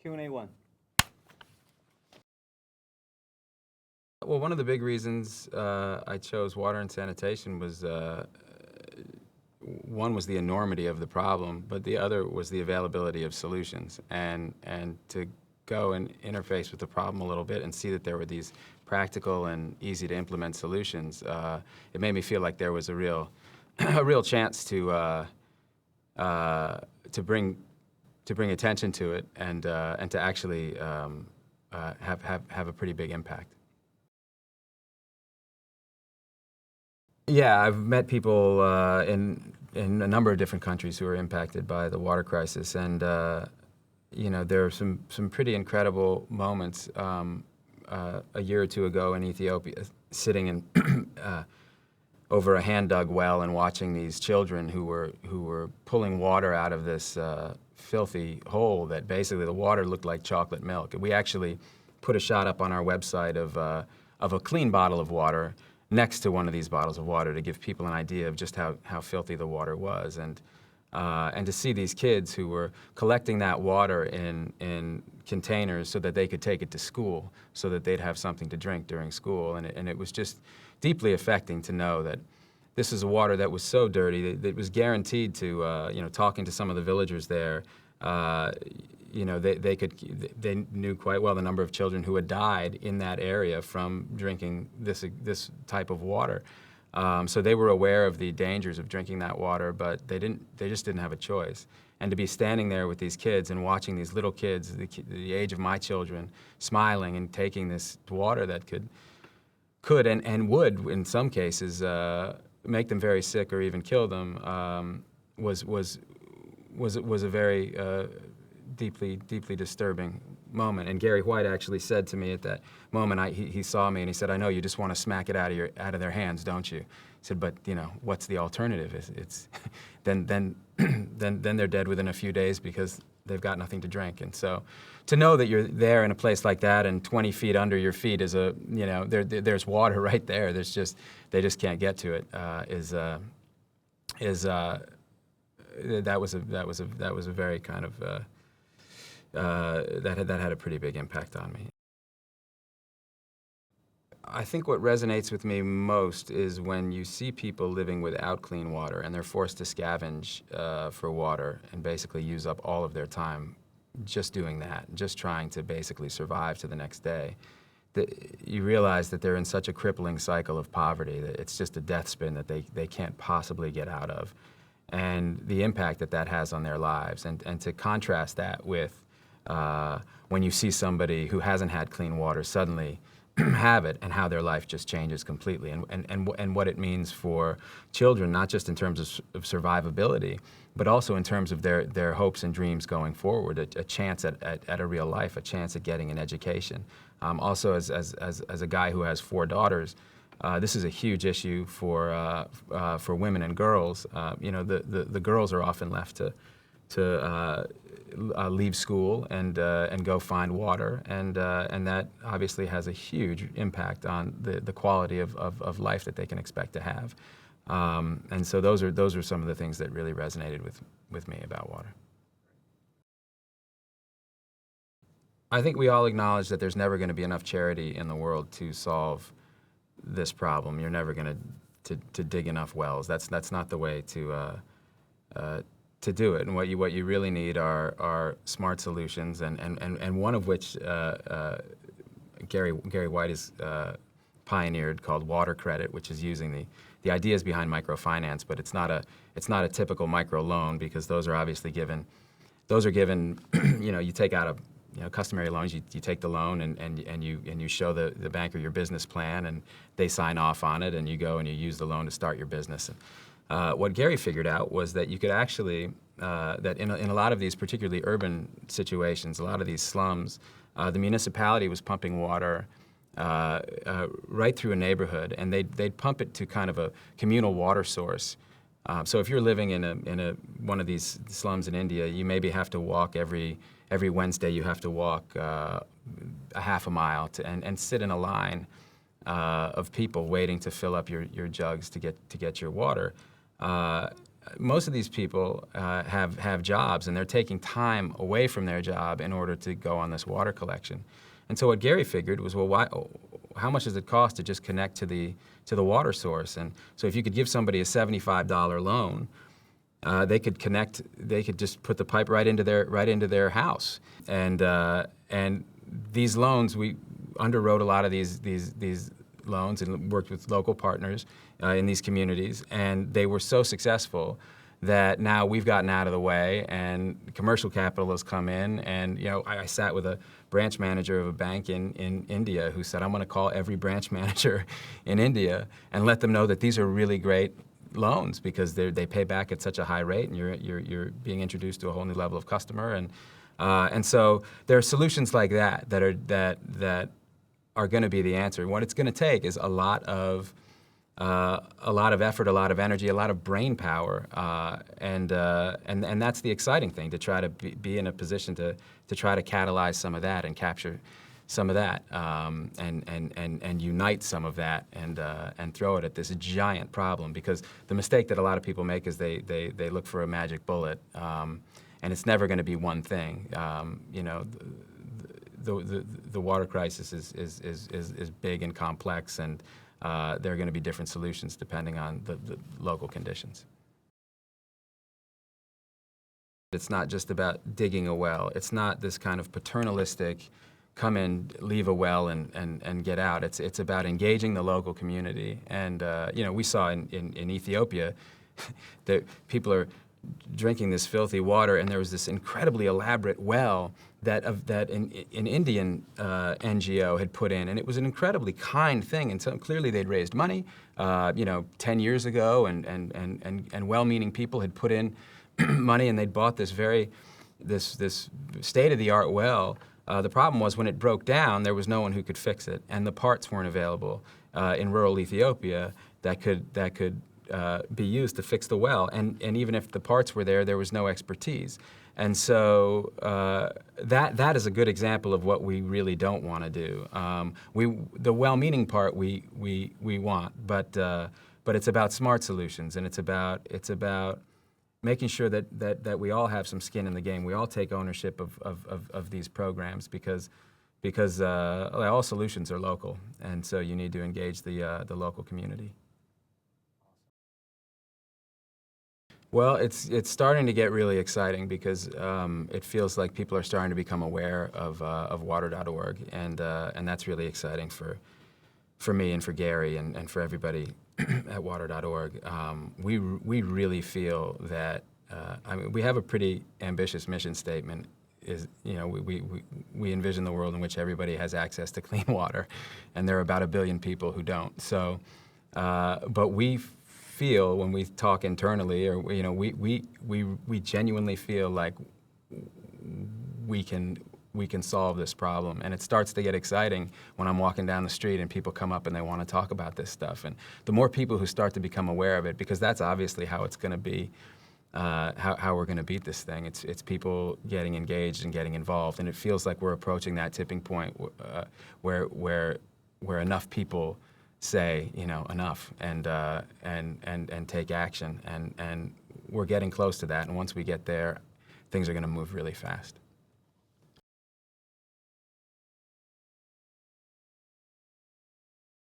Q&A 1. Well, one of the big reasons I chose water and sanitation was one was the enormity of the problem, but the other was the availability of solutions, and to go and interface with the problem a little bit and see that there were these practical and easy to implement solutions. It made me feel like there was a real a real chance to bring attention to it and to actually have a pretty big impact. Yeah, I've met people in a number of different countries who are impacted by the water crisis, and you know, there are some pretty incredible moments. A year or two ago in Ethiopia, sitting in over a hand-dug well and watching these children who were pulling water out of this filthy hole that basically the water looked like chocolate milk. We actually put a shot up on our website of a clean bottle of water next to one of these bottles of water to give people an idea of just how filthy the water was. And to see these kids who were collecting that water in containers so that they could take it to school, so that they'd have something to drink during school. And it was just deeply affecting to know that this is a water that was so dirty that it was guaranteed to, you know, talking to some of the villagers there, you know, they knew quite well the number of children who had died in that area from drinking this type of water. So they were aware of the dangers of drinking that water, but they just didn't have a choice. And to be standing there with these kids and watching these little kids, the age of my children, smiling and taking this water that could and would in some cases make them very sick or even kill them, was a very deeply disturbing moment. And Gary White actually said to me at that moment, he saw me and he said, "I know you just want to smack it out of their hands, don't you?" He said, "But you know, what's the alternative? It's then they're dead within a few days because they've got nothing to drink." And so, to know that you're there in a place like that and 20 feet under your feet is you know, there's water right there. They just can't get to it. That was a very kind of that had a pretty big impact on me. I think what resonates with me most is when you see people living without clean water and they're forced to scavenge for water and basically use up all of their time just doing that, just trying to basically survive to the next day. You realize that they're in such a crippling cycle of poverty that it's just a death spin that they can't possibly get out of. And the impact that has on their lives. And to contrast that with when you see somebody who hasn't had clean water suddenly have it, and how their life just changes completely, and what it means for children, not just in terms of survivability, but also in terms of their hopes and dreams going forward, a chance at a real life, a chance at getting an education. Also, as a guy who has 4 daughters, this is a huge issue for women and girls. You know, the girls are often left to leave school and go find water, and that obviously has a huge impact on the quality of life that they can expect to have. And so those are some of the things that really resonated with me about water. I think we all acknowledge that there's never going to be enough charity in the world to solve this problem. You're never going to dig enough wells. That's not the way to do it. And what you really need are smart solutions, and one of which Gary White has pioneered, called water credit, which is using the ideas behind microfinance, but it's not a typical micro loan, because those are obviously given. Those are given. You know, you take out customary loans. You take the loan and you show the banker your business plan, and they sign off on it, and you go and you use the loan to start your business. What Gary figured out was that you could actually, that in a lot of these particularly urban situations, a lot of these slums, the municipality was pumping water right through a neighborhood, and they'd pump it to kind of a communal water source. So if you're living in one of these slums in India, you maybe have to walk every Wednesday. You have to walk a half a mile and sit in a line of people waiting to fill up your jugs to get your water. most of these people have jobs, and they're taking time away from their job in order to go on this water collection. And so what Gary figured was, well, how much does it cost to just connect to the water source? And so if you could give somebody a $75 loan, they could connect. They could just put the pipe right into their house. And these loans, we underwrote a lot of these loans and worked with local partners in these communities, and they were so successful that now we've gotten out of the way, and commercial capital has come in. And I sat with a branch manager of a bank in India who said, I'm going to call every branch manager in India and let them know that these are really great loans because they pay back at such a high rate, and you're being introduced to a whole new level of customer. And so there are solutions like that are going to be the answer. What it's going to take is a lot of effort, a lot of energy, a lot of brain power, and that's the exciting thing, to try to be in a position to try to catalyze some of that and capture some of that, and unite some of that, and throw it at this giant problem. Because the mistake that a lot of people make is they look for a magic bullet, and it's never going to be one thing. The water crisis is big and complex, and there are going to be different solutions depending on the local conditions. It's not just about digging a well. It's not this kind of paternalistic, come in, leave a well, and get out. It's about engaging the local community. And we saw in Ethiopia that people are drinking this filthy water, and there was this incredibly elaborate well that an Indian NGO had put in, and it was an incredibly kind thing. And so clearly they'd raised money, 10 years ago, and well-meaning people had put in money, and they'd bought this state-of-the-art well. The problem was when it broke down, there was no one who could fix it, and the parts weren't available in rural Ethiopia that could be used to fix the well. And even if the parts were there was no expertise. And so that is a good example of what we really don't want to do. The well-meaning part we want, but it's about smart solutions, and it's about making sure that we all have some skin in the game. We all take ownership of these programs because all solutions are local, and so you need to engage the local community. Well, it's starting to get really exciting because it feels like people are starting to become aware of Water.org, and that's really exciting for me and for Gary and for everybody at Water.org. We really feel that we have a pretty ambitious mission statement. We envision the world in which everybody has access to clean water, and there are about 1 billion people who don't. So, but we feel, when we talk internally, or we genuinely feel like we can solve this problem. And it starts to get exciting when I'm walking down the street and people come up and they want to talk about this stuff. And the more people who start to become aware of it, because that's obviously how it's going to be, how we're going to beat this thing. It's people getting engaged and getting involved, and it feels like we're approaching that tipping point where enough people say, enough, and take action, and we're getting close to that. And once we get there, things are going to move really fast.